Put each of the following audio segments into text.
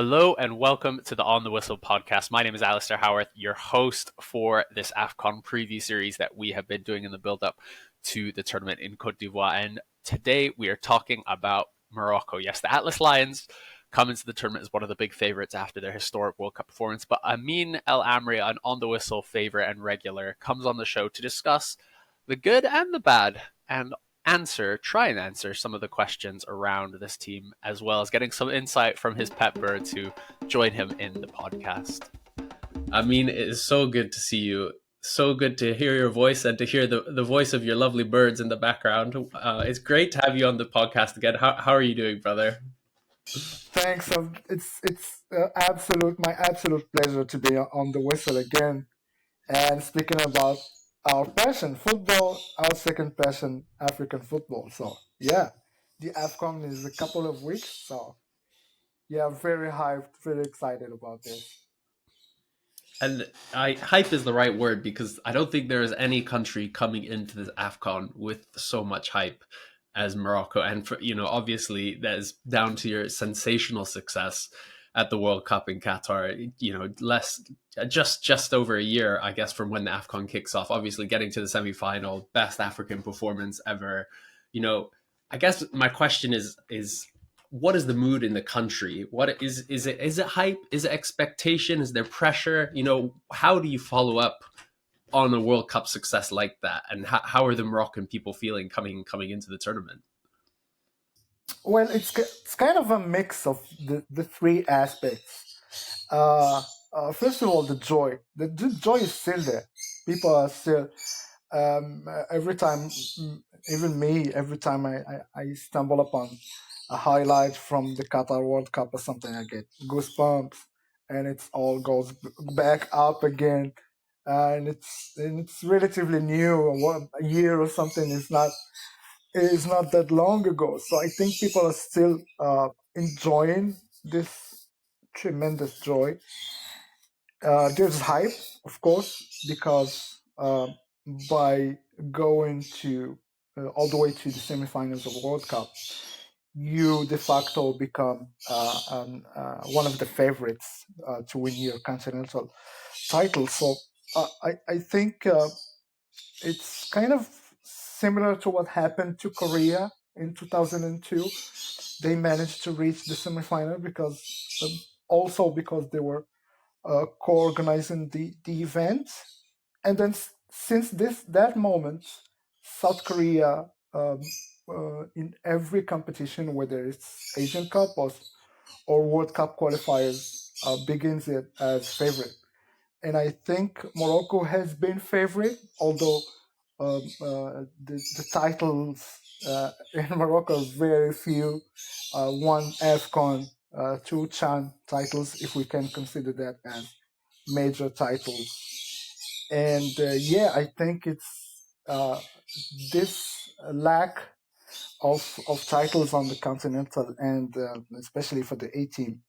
Hello and welcome to the On the Whistle podcast. My name is Alistair Howarth, your host for this AFCON preview series that we have been doing in the build-up to the tournament in Côte d'Ivoire. And today we are talking about Morocco. Yes, the Atlas Lions come into the tournament as one of the big favourites after their historic World Cup performance. But Amine El Amri, an On the Whistle favourite and regular, comes on the show to discuss the good and the bad and try and answer some of the questions around this team, as well as getting some insight from his pet birds who join him in the podcast. I mean, it is so good to see you. So good to hear your voice and to hear the voice of your lovely birds in the background. It's great to have you on the podcast again. How are you doing, brother? Thanks. It's my absolute pleasure to be on the whistle again. And speaking about our passion, football, our second passion, African football. So yeah, the AFCON is a couple of weeks. So yeah, very hyped, very excited about this. And hype is the right word because I don't think there is any country coming into this AFCON with so much hype as Morocco. And obviously that is down to your sensational success at the World Cup in Qatar. Just over a year, I guess, from when the AFCON kicks off. Obviously, getting to the semi-final, best African performance ever. I guess my question is what is the mood in the country? What is it? Is it hype? Is it expectation? Is there pressure? How do you follow up on a World Cup success like that? And how are the Moroccan people feeling coming into the tournament? Well, it's kind of a mix of the three aspects. First of all, the joy. The joy is still there. People are still every time, even me, every time I stumble upon a highlight from the Qatar World Cup or something, I get goosebumps, and it all goes back up again. And it's relatively new. A year or something is not that long ago. So I think people are still enjoying this tremendous joy. There's hype, of course, because by going to all the way to the semifinals of the World Cup, you de facto become one of the favorites to win your continental title. So I think it's kind of similar to what happened to Korea in 2002. They managed to reach the semifinal because they were co-organizing the event, and then since that moment, South Korea, in every competition, whether it's Asian Cup or World Cup qualifiers, begins it as favorite. And I think Morocco has been favorite, although the titles in Morocco are very few. One AFCON, two Chan titles, if we can consider that as major titles. And I think it's this lack of titles on the continental, and especially for the A team,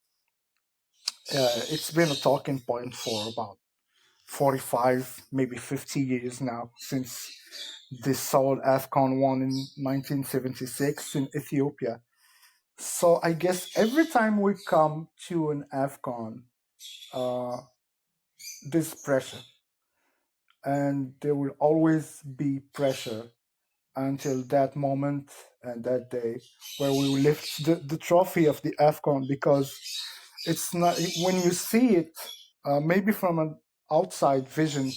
it's been a talking point for about 45, maybe 50 years now, since this Seoul AFCON won in 1976 in Ethiopia. So I guess every time we come to an AFCON, there's pressure. And there will always be pressure until that moment and that day where we will lift the trophy of the AFCON, because it's not, when you see it, maybe from an outside vision,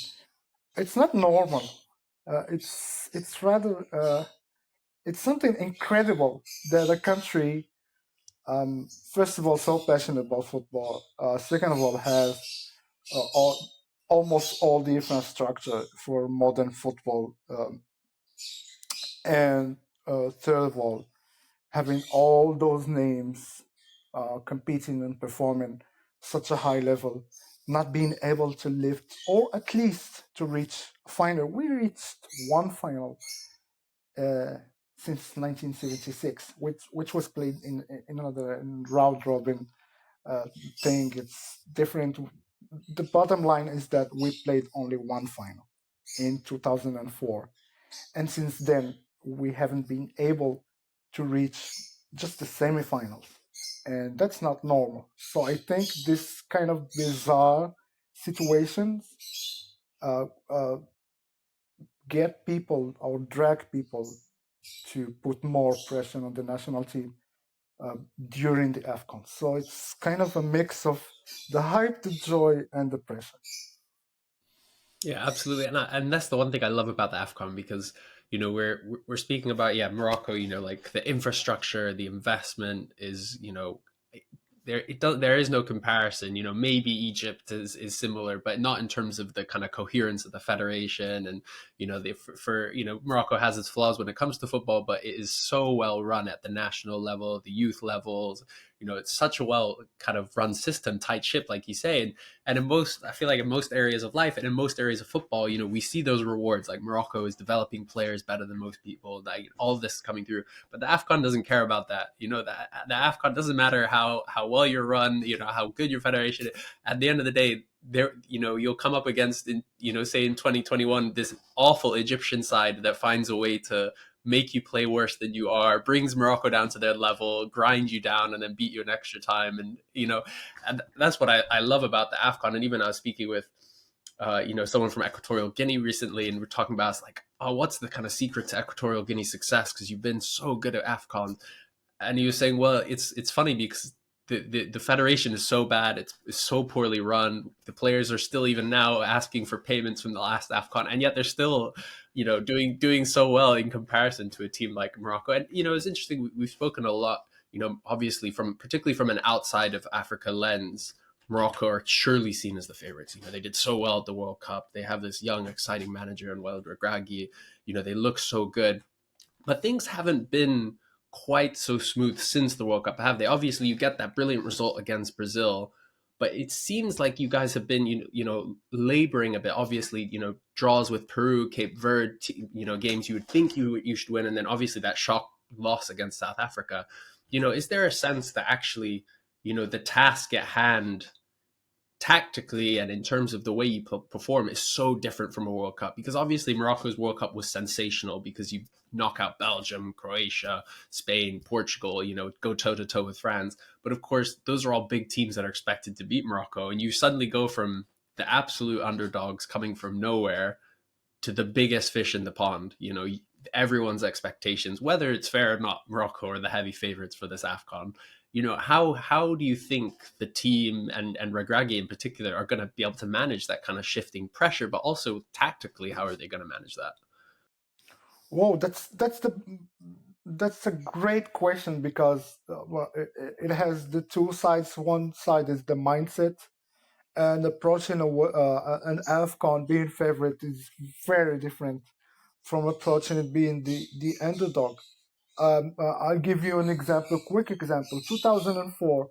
it's not normal. It's rather it's something incredible that a country, first of all, so passionate about football. Second of all, has almost all the infrastructure for modern football, and third of all, having all those names competing and performing such a high level, not being able to lift or at least to reach a final. We reached one final since 1976, which was played in another round robin thing. It's different. The bottom line is that we played only one final in 2004, and since then we haven't been able to reach just the semifinals. and that's not normal. So I think this kind of bizarre situations uh, uh, get people or drag people to put more pressure on the national team during the AFCON. So it's kind of a mix of the hype, the joy, and the pressure. Yeah, absolutely, and that's the one thing I love about the Afcon, because we're speaking about, yeah, Morocco. Like the infrastructure, the investment is, there is no comparison. Maybe Egypt is similar, but not in terms of the kind of coherence of the federation. And for Morocco has its flaws when it comes to football, but it is so well run at the national level, the youth levels. It's such a well kind of run system, tight ship, like you say. And I feel like in most areas of life and in most areas of football, we see those rewards. Like Morocco is developing players better than most people. Like all of this is coming through, but the Afcon doesn't care about that. The Afcon doesn't matter how well you're run, how good your federation is. At the end of the day, there, you'll come up against, say in 2021, this awful Egyptian side that finds a way to make you play worse than you are, brings Morocco down to their level, grind you down, and then beat you in extra time. And that's what I love about the AFCON. And even I was speaking with someone from Equatorial Guinea recently, and we're talking about, it's like, oh, what's the kind of secret to Equatorial Guinea's success? Because you've been so good at AFCON. And he was saying, well, it's funny because the federation is so bad, it's so poorly run. The players are still even now asking for payments from the last AFCON, and yet they're still, doing so well in comparison to a team like Morocco. And it's interesting. We've spoken a lot, obviously particularly from an outside of Africa lens. Morocco are surely seen as the favorites. They did so well at the World Cup. They have this young, exciting manager in Walid Regragui. They look so good, but things haven't been quite so smooth since the World Cup, have they? Obviously, you get that brilliant result against Brazil, but it seems like you guys have been, laboring a bit. Obviously, draws with Peru, Cape Verde, games you would think you should win, and then obviously that shock loss against South Africa. Is there a sense that actually, the task at hand tactically and in terms of the way you perform is so different from a World Cup? Because obviously Morocco's World Cup was sensational because you knock out Belgium, Croatia, Spain, Portugal, go toe to toe with France. But of course, those are all big teams that are expected to beat Morocco. And you suddenly go from the absolute underdogs coming from nowhere to the biggest fish in the pond. Everyone's expectations, whether it's fair or not, Morocco are the heavy favorites for this AFCON. How do you think the team and Regragui in particular are going to be able to manage that kind of shifting pressure, but also tactically, how are they going to manage that? Whoa, that's a great question because well, it has the two sides. One side is the mindset, and approaching an AFCON being favorite is very different from approaching it being the underdog. I'll give you an example, a quick example. 2004,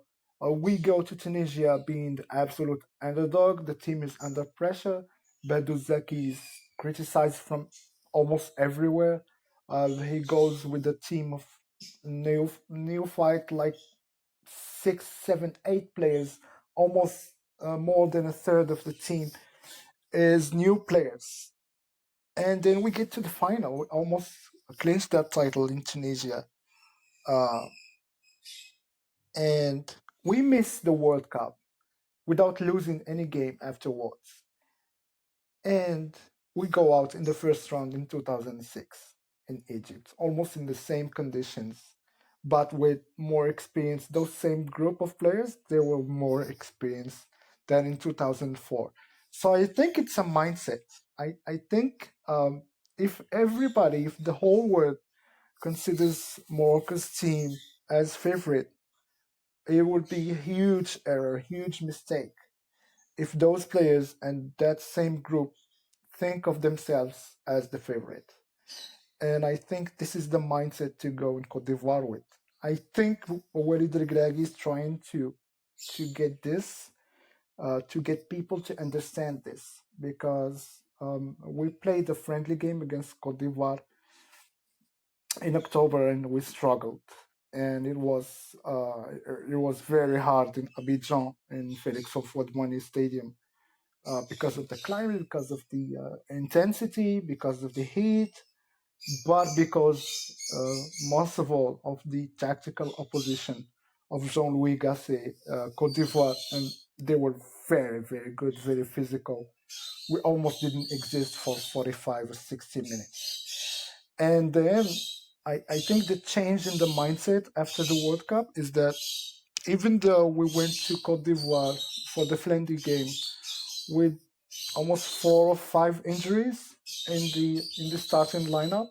we go to Tunisia being the absolute underdog. The team is under pressure. Badou Zaki is criticized from almost everywhere. He goes with a team of neophyte, like six, seven, eight players. Almost more than a third of the team is new players. And then we get to the final. We almost clinched that title in Tunisia. Uh, and we missed the World Cup without losing any game afterwards. And we go out in the first round in 2006 in Egypt, almost in the same conditions, but with more experience. Those same group of players, they were more experienced than in 2004. So I think it's a mindset. I think if everybody, if the whole world considers Morocco's team as favorite, it would be a huge error, huge mistake if those players and that same group think of themselves as the favorite. And I think this is the mindset to go in Cote d'Ivoire with. I think Walid Regragui is trying to get this, to get people to understand this, because we played a friendly game against Cote d'Ivoire in October and we struggled. And it was very hard in Abidjan in Felix Houphouët-Boigny Stadium because of the climate, because of the intensity, because of the heat, but because most of all of the tactical opposition of Jean-Louis Gasset, Côte d'Ivoire, and they were very, very good, very physical. We almost didn't exist for 45 or 60 minutes. And then I think the change in the mindset after the World Cup is that even though we went to Côte d'Ivoire for the Flanders game with almost 4 or 5 injuries in the starting lineup,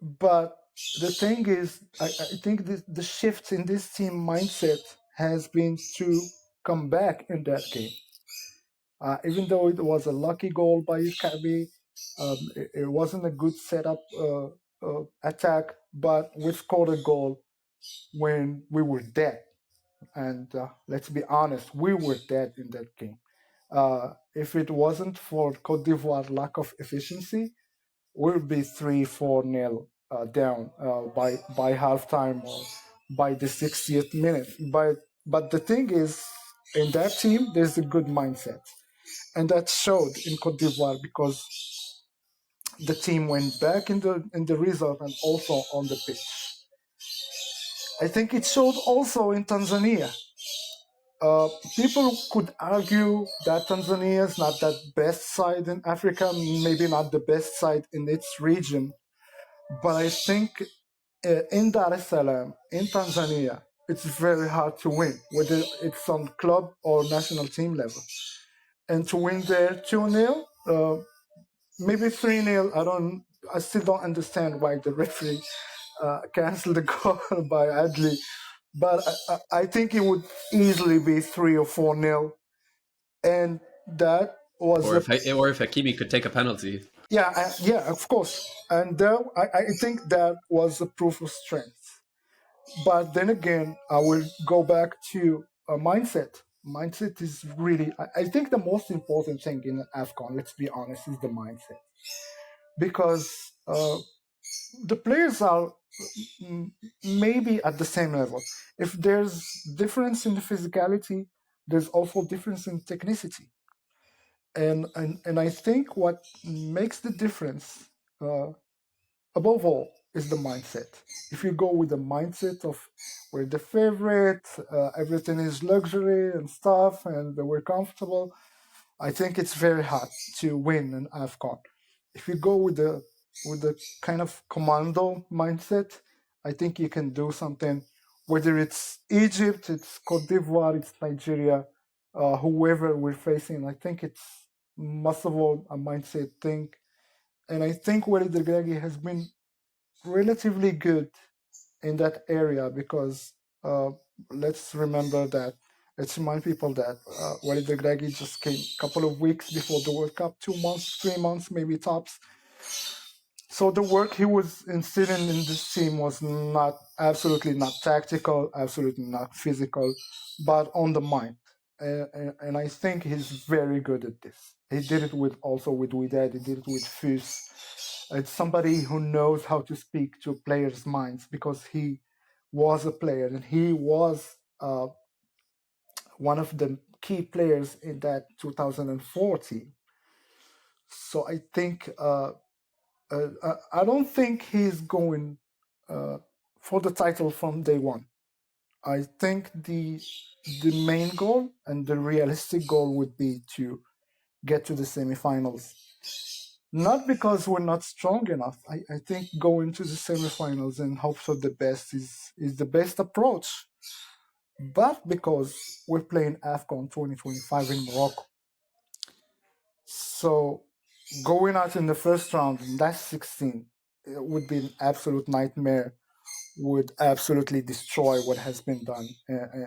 but the thing is, I think the shift in this team mindset has been to come back in that game. Even though it was a lucky goal by Kabi, it wasn't a good setup attack, but we scored a goal when we were dead. And let's be honest, we were dead in that game. If it wasn't for Cote d'Ivoire lack of efficiency, we'll be 3-4 nil down by halftime or by the 60th minute. But the thing is, in that team, there's a good mindset, and that showed in Cote d'Ivoire because the team went back in the result and also on the pitch. I think it showed also in Tanzania. People could argue that Tanzania is not that best side in Africa, maybe not the best side in its region, but I think in Dar es Salaam, in Tanzania, it's very hard to win, whether it's on club or national team level. And to win there 2-0, maybe 3-0, I still don't understand why the referee canceled the goal by Adli. But I think it would easily be 3 or 4-0. And that was... Or if Hakimi could take a penalty. Yeah, of course. And I think that was a proof of strength. But then again, I will go back to mindset. Mindset is really... I think the most important thing in AFCON, let's be honest, is the mindset. Because the players are maybe at the same level. If there's difference in the physicality, there's also difference in technicity. And I think what makes the difference, above all, is the mindset. If you go with the mindset of we're the favorite, everything is luxury and stuff, and we're comfortable, I think it's very hard to win an AFCON. If you go with the kind of commando mindset, I think you can do something. Whether it's Egypt, it's Cote d'Ivoire, it's Nigeria, whoever we're facing, I think it's most of all a mindset thing. And I think Walid Regragui has been relatively good in that area because let's remind people that Walid Regragui just came a couple of weeks before the World Cup, 2 months, 3 months, maybe tops. So the work he was instilling in this team was absolutely not tactical, absolutely not physical, but on the mind. And I think he's very good at this. He did it also with Wydad, he did it with Fus. It's somebody who knows how to speak to players' minds because he was a player and he was one of the key players in that 2004 team. So I think I don't think he's going for the title from day one. I think the main goal and the realistic goal would be to get to the semifinals. Not because we're not strong enough. I think going to the semifinals and hope for the best is the best approach. But because we're playing AFCON 2025 in Morocco. So going out in the first round, in that 16, it would be an absolute nightmare, would absolutely destroy what has been done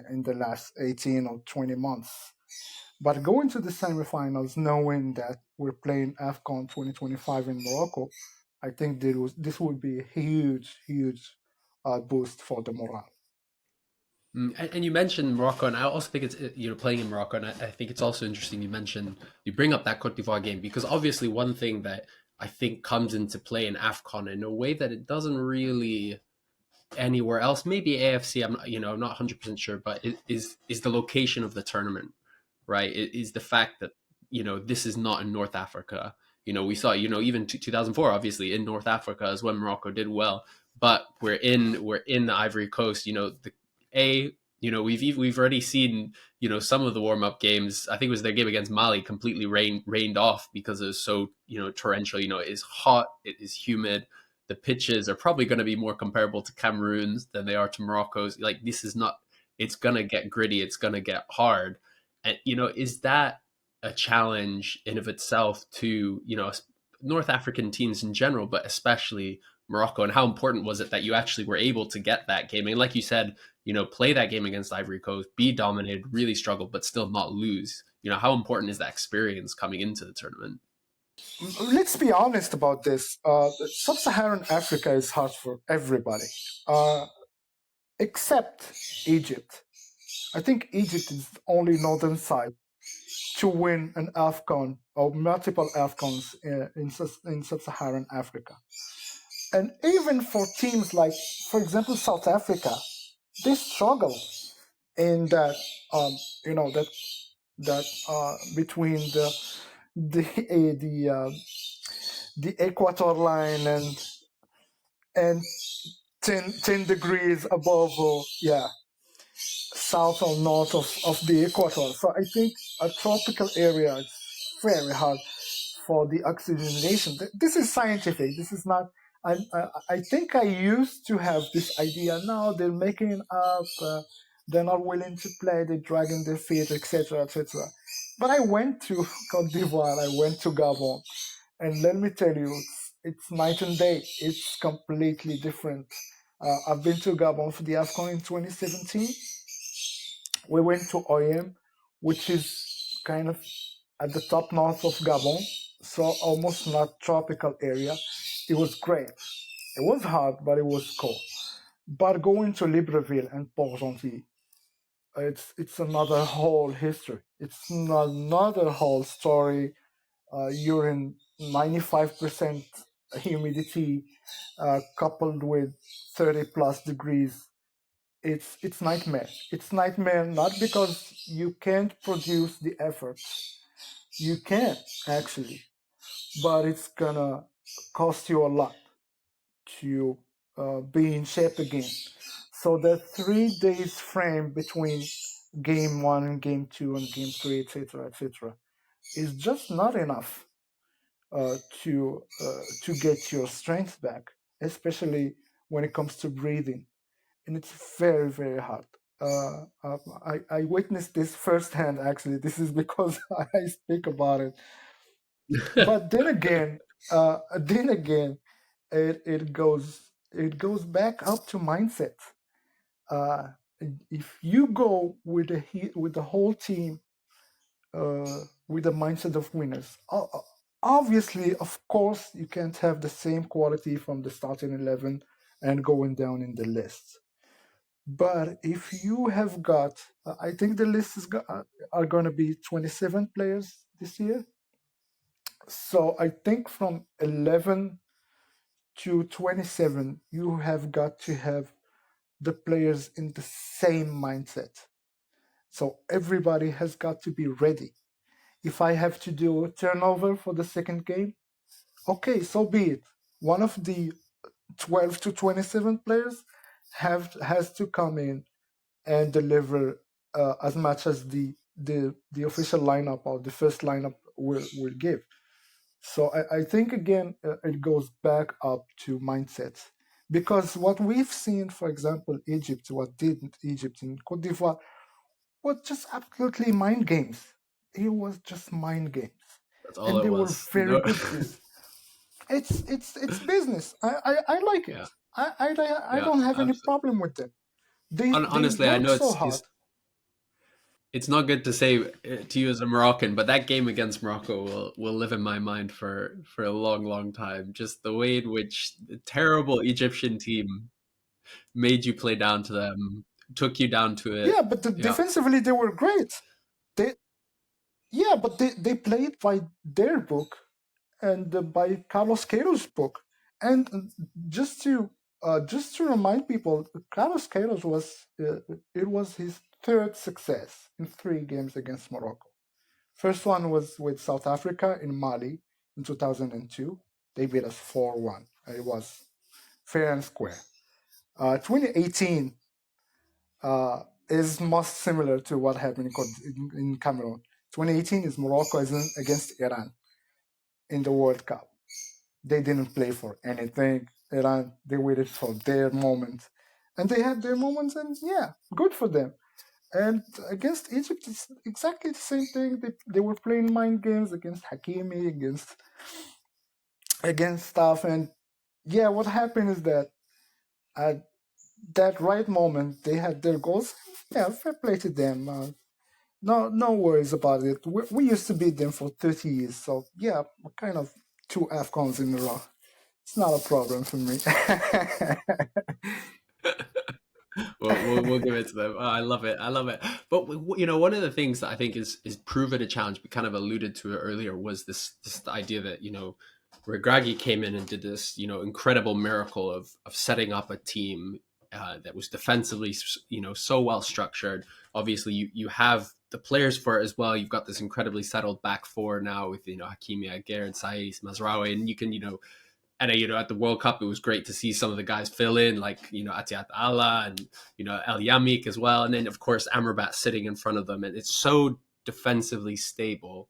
in the last 18 or 20 months. But going to the semifinals, knowing that we're playing AFCON 2025 in Morocco, I think this would be a huge, huge boost for the morale. And you mentioned Morocco, and I also think it's playing in Morocco, and I think it's also interesting you bring up that Cote d'Ivoire game because obviously one thing that I think comes into play in AFCON in a way that it doesn't really anywhere else, maybe AFC, I'm not 100% sure, but it is the location of the tournament, right? It is the fact that this is not in North Africa. We saw even 2004 obviously in North Africa is when Morocco did well, but we're in the Ivory Coast. we've already seen, some of the warm up games. I think it was their game against Mali completely rained off because it was so, torrential. It is hot, it is humid. The pitches are probably going to be more comparable to Cameroon's than they are to Morocco's. Like, this is not. It's going to get gritty. It's going to get hard. And is that a challenge in of itself to North African teams in general, but especially Morocco? And how important was it that you actually were able to get that game? And like you said, play that game against Ivory Coast, be dominated, really struggle, but still not lose. How important is that experience coming into the tournament? Let's be honest about this. Sub-Saharan Africa is hard for everybody, except Egypt. I think Egypt is the only northern side to win an AFCON or multiple AFCONs in Sub-Saharan Africa. And even for teams like, for example, South Africa, they struggle in that, between the equator line and 10 degrees above, south or north of the equator. So I think a tropical area is very hard for the oxygenation. This is scientific. This is not. I think I used to have this idea. Now they're making it up. They're not willing to play. They're dragging their feet, etc., etc. But I went to Cote d'Ivoire. I went to Gabon, and let me tell you, it's night and day. It's completely different. I've been to Gabon for the AFCON in 2017. We went to Oyem, which is kind of at the top north of Gabon, so almost not tropical area. It was great. It was hot, but it was cool. But going to Libreville and Port-Gentil, it's another whole history. It's another whole story. You're in 95% humidity, coupled with 30 plus degrees. It's nightmare. It's nightmare not because you can't produce the effort. You can actually, but it's gonna cost you a lot to be in shape again. So the 3 days frame between game 1 and game 2 and game 3, etc., is just not enough to get your strength back, especially when it comes to breathing. And it's very, very hard. I witnessed this firsthand, actually. This is because I speak about it. But then again, it goes back up to mindset. If you go with the whole team with the mindset of winners, obviously, of course, you can't have the same quality from the starting 11 and going down in the list. But if you have got, I think the list are going to be 27 players this year. So I think from 11 to 27, you have got to have the players in the same mindset. So everybody has got to be ready. If I have to do a turnover for the second game, okay, so be it. One of the 12 to 27 players has to come in and deliver as much as the official lineup or the first lineup will give. So I think, again, it goes back up to mindsets. Because what we've seen, for example, what did Egypt in Cote d'Ivoire was just absolutely mind games. It was just mind games. That's all and it they was. were very good at this. It's business. I like it. Yeah. I don't have any problem with it. Honestly, I know it's not good to say to you as a Moroccan, but that game against Morocco will live in my mind for a long, long time. Just the way in which the terrible Egyptian team made you play down to them, took you down to it. Yeah, but defensively they were great. But they played by their book and by Carlos Queiroz' book. And just to remind people, Carlos Queiroz was his third success in 3 games against Morocco. First one was with South Africa in Mali in 2002. They beat us 4-1. It was fair and square. 2018, is most similar to what happened in Cameroon. 2018 is Morocco against Iran in the World Cup. They didn't play for anything. Iran, they waited for their moment. And they had their moments, and yeah, good for them. And against Egypt, it's exactly the same thing. They were playing mind games against Hakimi, against stuff. And yeah, what happened is that at that right moment, they had their goals. Yeah, fair play to them. No worries about it. We used to beat them for 30 years. So yeah, kind of two AFCONs in a row. It's not a problem for me. We'll give it to them. Oh, I love it. I love it. But one of the things that I think is proven a challenge. We kind of alluded to it earlier. Was this idea that Regragui came in and did this incredible miracle of setting up a team that was defensively so well structured. Obviously, you have the players for it as well. You've got this incredibly settled back four now with Hakimi, Aguerd, Saiss, Mazraoui, and you can and at the World Cup, it was great to see some of the guys fill in, like Atiat Allah and El Yamik as well, and then of course Amrabat sitting in front of them, and it's so defensively stable.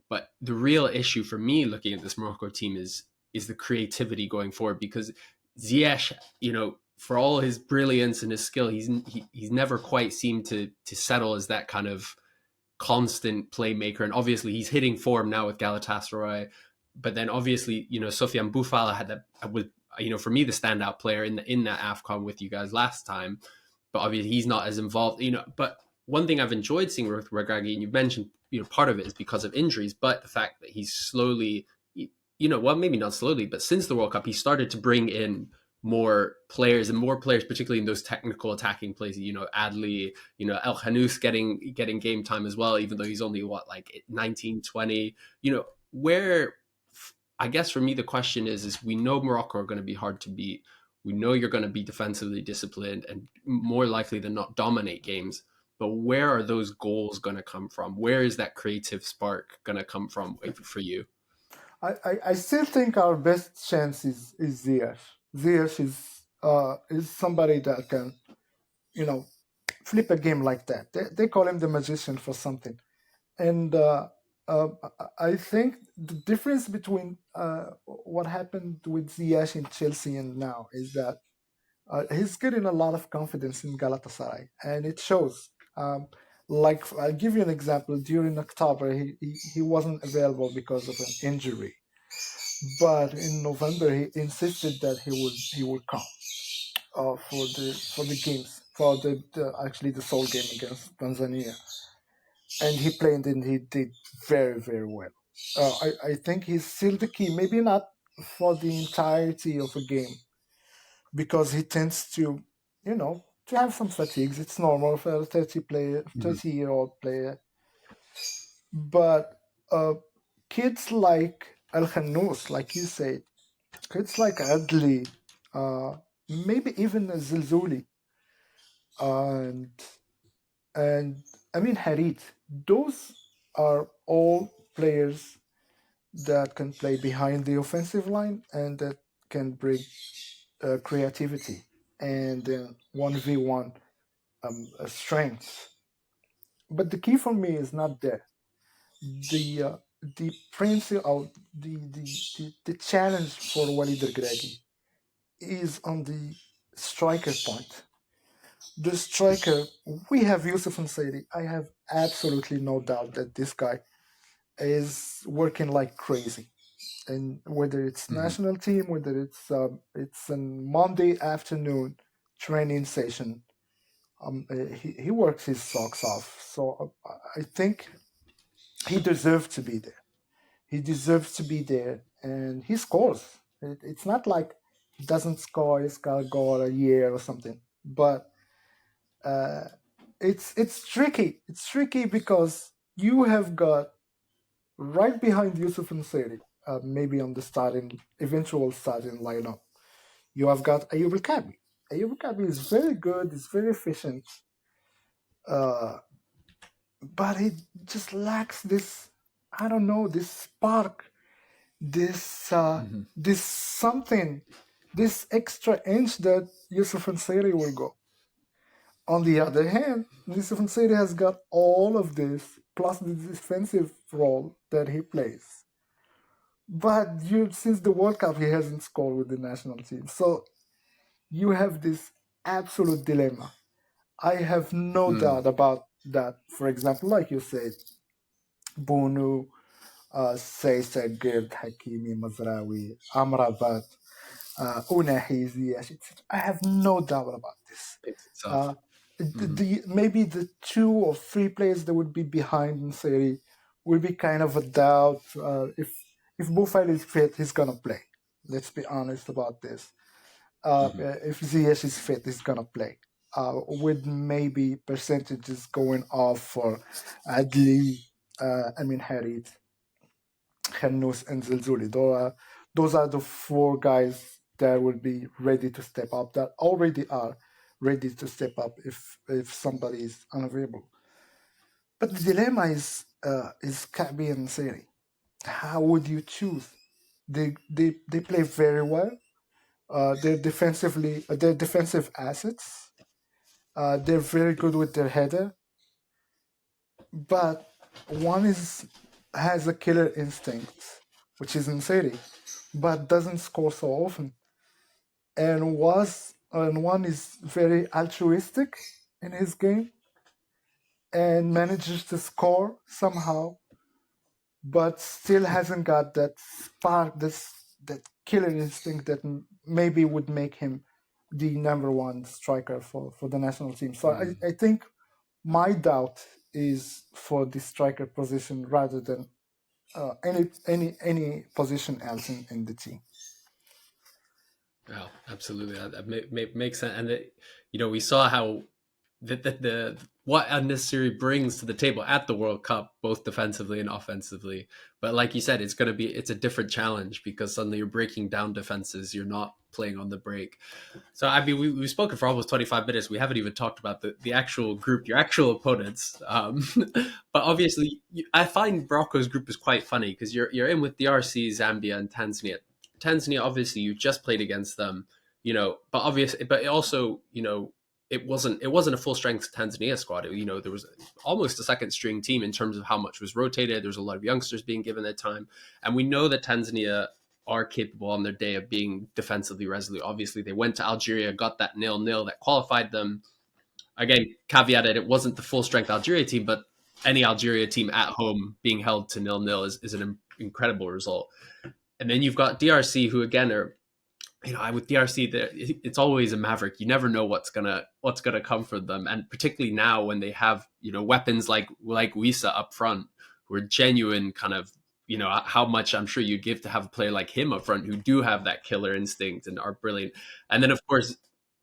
But the real issue for me looking at this Morocco team is the creativity going forward, because Ziyech, for all his brilliance and his skill, he's never quite seemed to settle as that kind of constant playmaker. And obviously he's hitting form now with Galatasaray. But then obviously, Sofiane Boufala had that was, for me, the standout player in that AFCON with you guys last time. But obviously he's not as involved, But one thing I've enjoyed seeing with Regragui, and you mentioned, part of it is because of injuries, but the fact that he's slowly, well, maybe not slowly, but since the World Cup, he started to bring in more players, particularly in those technical attacking plays. Adli, El Khanous getting game time as well, even though he's only 19, 20. Where I guess for me the question is we know Morocco are going to be hard to beat. We know you're going to be defensively disciplined and more likely than not dominate games. But where are those goals going to come from? Where is that creative spark going to come from for you? I still think our best chance is Ziyech. Ziyech is somebody that can, flip a game like that. They call him the magician for something. And uh, I think the difference between what happened with Ziyech in Chelsea and now is that he's getting a lot of confidence in Galatasaray, and it shows. Like I'll give you an example. During October, he wasn't available because of an injury, but in November he insisted that he would come for the games for the actually the sole game against Tanzania, and he played and he did very very well. I think he's still the key. Maybe not for the entirety of a game, because he tends to have some fatigues. It's normal for a 30-year-old player. But kids like Al Khanous, like you said, kids like Adli, maybe even Zilzouli, and Amin Harit, those are all players that can play behind the offensive line and that can bring creativity and 1v1 strength. But the key for me is not there. The principle, the challenge for Walid Regragui is on the striker point. The striker, we have Yusuf Nsairi. I have absolutely no doubt that this guy is working like crazy. And whether it's national team, whether it's a Monday afternoon training session, he works his socks off. So I think he deserves to be there. He deserves to be there, and he scores. It's not like he doesn't score. He's got a goal a year or something. But it's tricky. It's tricky because you have got right behind Yusuf Nsairi, maybe on the eventual starting lineup, you have got Ayub El Kabi. Ayub El Kabi is very good. He's very efficient. But he just lacks this, I don't know, this spark, this something, this extra inch that Yusuf Nsairi will go. On the other hand, Nissan City has got all of this plus the defensive role that he plays. But since the World Cup, he hasn't scored with the national team. So you have this absolute dilemma. I have no Mm, doubt about that. For example, like you said, Bunu, Seysa, Gerd, Hakimi, Mazraoui, Amrabat, Unahi, Ziyech. I have no doubt about this. picks it up. Uh, maybe the 2 or 3 players that would be behind Nseri would be kind of a doubt. If Buffal is fit, he's gonna play. Let's be honest about this. If Ziyech is fit, he's gonna play. With maybe percentages going off for Adli, Amin Harit, Khanous, and Zilzuli. Those are the 4 guys that will be ready to step up, that already are ready to step up if somebody is unavailable. But the dilemma is Kabi and Seri. How would you choose? They play very well. They're defensive assets. They're very good with their header, but one has a killer instinct, which is Nseri, but doesn't score so often. And one is very altruistic in his game and manages to score somehow, but still hasn't got that spark, that killer instinct that maybe would make him the number 1 striker for the national team. So I think my doubt is for the striker position rather than any position else in the team. Well, absolutely, that makes sense. And we saw how the what unnecessary brings to the table at the World Cup, both defensively and offensively. But like you said, it's a different challenge because suddenly you're breaking down defenses. You're not playing on the break. So I mean, we've spoken for almost 25 minutes. We haven't even talked about the actual group, your actual opponents. But obviously, I find Morocco's group is quite funny because you're in with DRC, Zambia, and Tanzania. Tanzania, obviously, you just played against them, but also, it wasn't a full strength Tanzania squad. There was almost a second string team in terms of how much was rotated. There's a lot of youngsters being given their time, and we know that Tanzania are capable on their day of being defensively resolute. Obviously, they went to Algeria, got that 0-0 that qualified them. Again, caveated, it wasn't the full strength Algeria team, but any Algeria team at home being held to 0-0 is an incredible result. And then you've got DRC, who again are, with DRC, it's always a maverick. You never know what's gonna come from them, and particularly now when they have weapons like Wisa up front, who are genuine kind of how much I'm sure you'd give to have a player like him up front who do have that killer instinct and are brilliant. And then of course,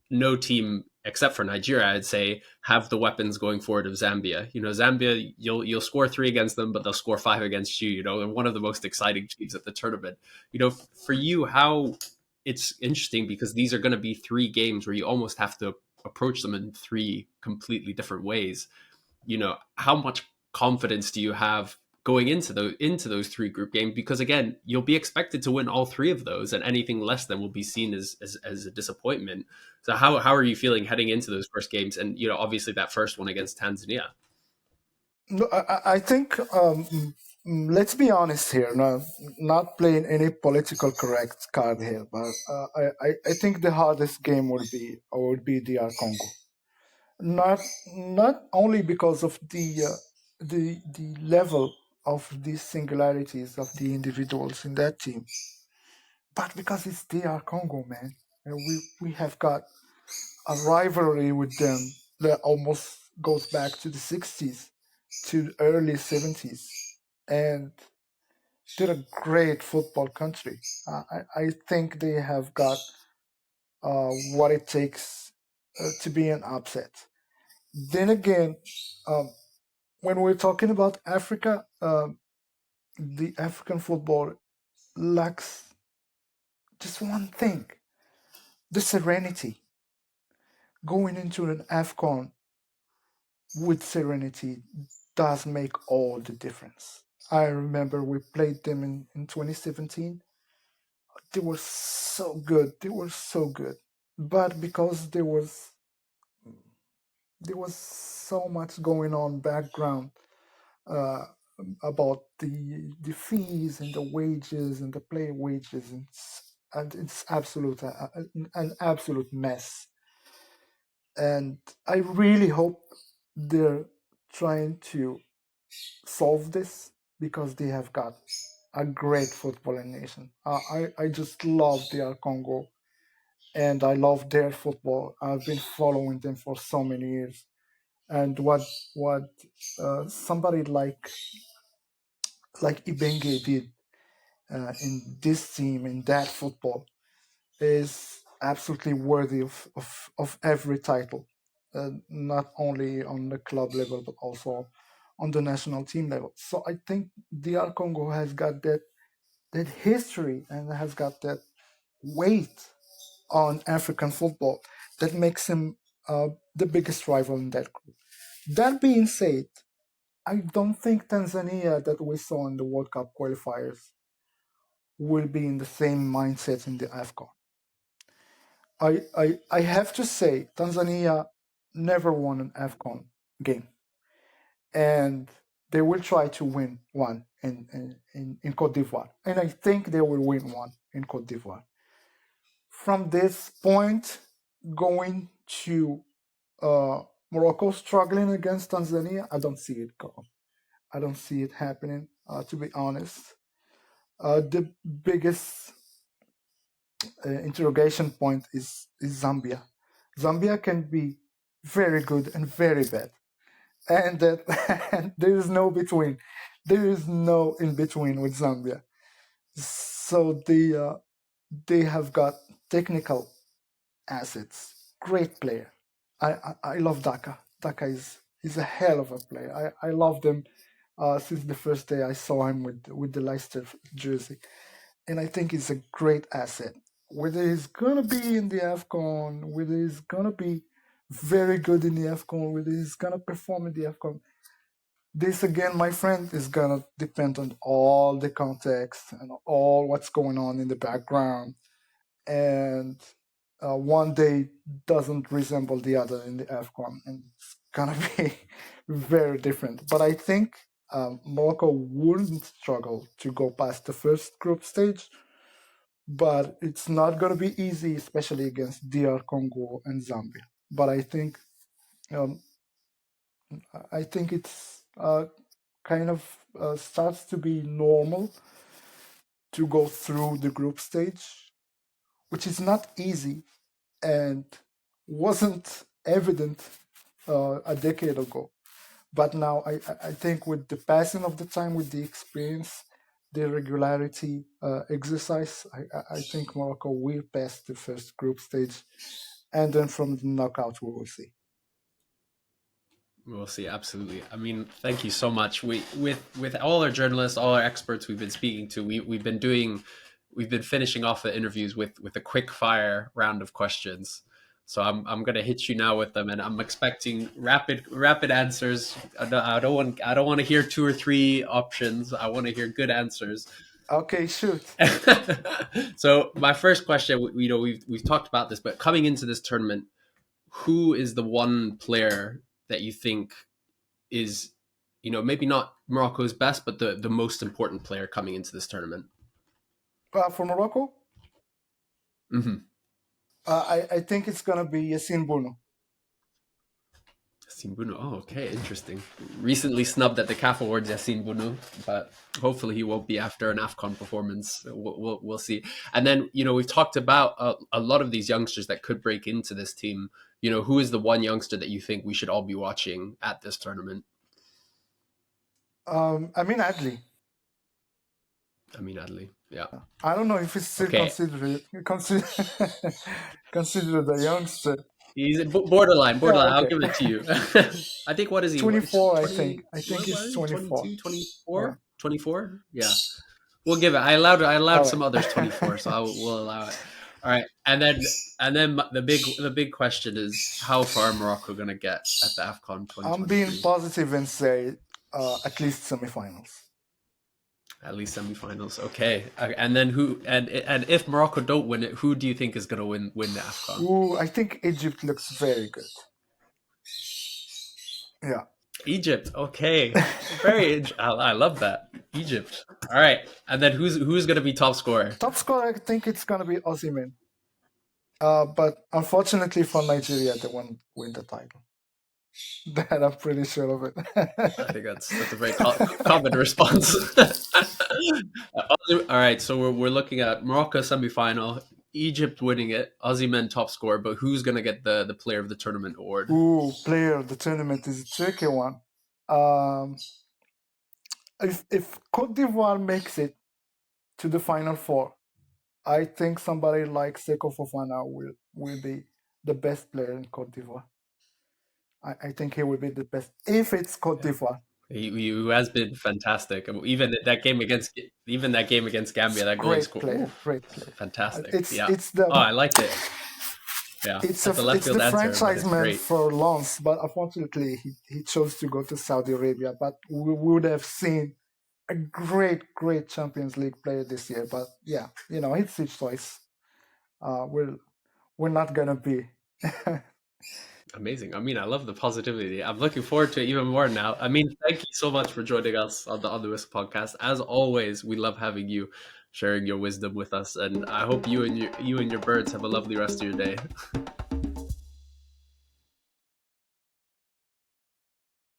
no team except for Nigeria, I'd say, have the weapons going forward of Zambia. Zambia, you'll score 3 against them, but they'll score 5 against you. They're one of the most exciting teams at the tournament. For you, how it's interesting because these are going to be 3 games where you almost have to approach them in 3 completely different ways. How much confidence do you have going into those 3 group games? Because again, you'll be expected to win all 3 of those, and anything less than will be seen as a disappointment. So how are you feeling heading into those first games, and obviously that first one against Tanzania? No, I think let's be honest here. Not playing any political correct card here, but I think the hardest game would be DR Congo. Not only because of the level of the singularities of the individuals in that team, but because it's DR Congo, man, and we have got a rivalry with them that almost goes back to the 60s, to early 70s, and they're a great football country. I think they have got what it takes to be an upset. Then again, when we're talking about Africa, the African football lacks just one thing: the serenity. Going into an AFCON with serenity does make all the difference. I remember we played them in 2017. They were so good. They were so good. But because there was there was so much going on background uh, about the fees and the wages and the player wages, and it's absolute an absolute mess. And I really hope they're trying to solve this because they have got a great footballing nation. I just love DR Congo and I love their football. I've been following them for so many years. And what somebody like Ibenge did in this team in that football is absolutely worthy of every title, not only on the club level but also on the national team level. So I think DR Congo has got that history and has got that weight on African football that makes him the biggest rival in that group. That being said, I don't think Tanzania that we saw in the World Cup qualifiers will be in the same mindset in the AFCON. I have to say, Tanzania never won an AFCON game. And they will try to win one in Cote d'Ivoire. And I think they will win one in Cote d'Ivoire. From this point, going to Morocco struggling against Tanzania, I don't see it go. I don't see it happening, to be honest. The biggest interrogation point is Zambia. Zambia can be very good and very bad. And that and there is no between. There is no in between with Zambia. So they have got technical assets. Great player. I love Daka. Daka is a hell of a player. I love them since the first day I saw him with the Leicester jersey, and I think he's a great asset. Whether he's gonna be in the AFCON, whether he's gonna be very good in the AFCON, whether he's gonna perform in the AFCON, this again, my friend, is gonna depend on all the context and all what's going on in the background. And one day doesn't resemble the other in the AFCON, and it's gonna be very different. But I think Morocco wouldn't struggle to go past the first group stage, but it's not gonna be easy, especially against DR Congo and Zambia. But um, I think it's kind of starts to be normal to go through the group stage, which is not easy and wasn't evident a decade ago. But now I think with the passing of the time, with the experience, the regularity exercise, I think Morocco will pass the first group stage. And then from the knockout, we will see. We'll see. Absolutely. I mean, thank you so much. With all our journalists, all our experts we've been speaking to, we've been finishing off the interviews with a quick fire round of questions. So I'm gonna hit you now with them, and I'm expecting rapid answers. I don't want to hear 2 or 3 options. I want to hear good answers. Okay, shoot. So my first question, we've talked about this, but coming into this tournament, who is the one player that you think is, maybe not Morocco's best, but the most important player coming into this tournament? For Morocco, Mm-hmm. I think it's gonna be Yassine Bounou. Yassine Bounou. Oh, okay, interesting. Recently snubbed at the CAF Awards, Yassine Bounou, but hopefully he won't be after an AFCON performance. We'll see. And then, we've talked about a lot of these youngsters that could break into this team. Who is the one youngster that you think we should all be watching at this tournament? Amine Adli. Amine Adli, yeah. I don't know if it's still considered a youngster. He's borderline. Yeah, okay. I'll give it to you. I think, what is he? 24, I think. I think he's 24. 22, 24? Yeah. 24? Yeah. We'll give it. I allowed some others 24, so we'll allow it. All right. And then the big question is, how far are Morocco going to get at the AFCON 2023? I'm being positive and say at least semifinals. At least semifinals. Okay. And then and if Morocco don't win it, who do you think is going to win the AFCON? Ooh, I think Egypt looks very good. Yeah. Egypt. Okay. I love that. Egypt. All right. And then who's going to be top scorer? Top scorer, I think it's gonna be Osimhen. But unfortunately for Nigeria, they won't win the title. That I'm pretty sure of it. I think that's a very common response. All right, so we're looking at Morocco semifinal, Egypt winning it, Osimhen top scorer, but who's gonna get the player of the tournament award? Ooh, player of the tournament is a tricky one. If Cote d'Ivoire makes it to the final four, I think somebody like Seko Fofana will be the best player in Cote d'Ivoire. I think he will be the best if it's Cote d'Ivoire. He has been fantastic. Even that game against Gambia, that goal he scored. Great player. Fantastic. I liked it. Yeah, it's the franchise man for Lens, but unfortunately he chose to go to Saudi Arabia. But we would have seen a great Champions League player this year. But yeah, it's his choice. We're not gonna be. Amazing. I mean, I love the positivity. I'm looking forward to it even more now. I mean, thank you so much for joining us on the Whistle podcast. As always, we love having you sharing your wisdom with us, and I hope you and your birds have a lovely rest of your day.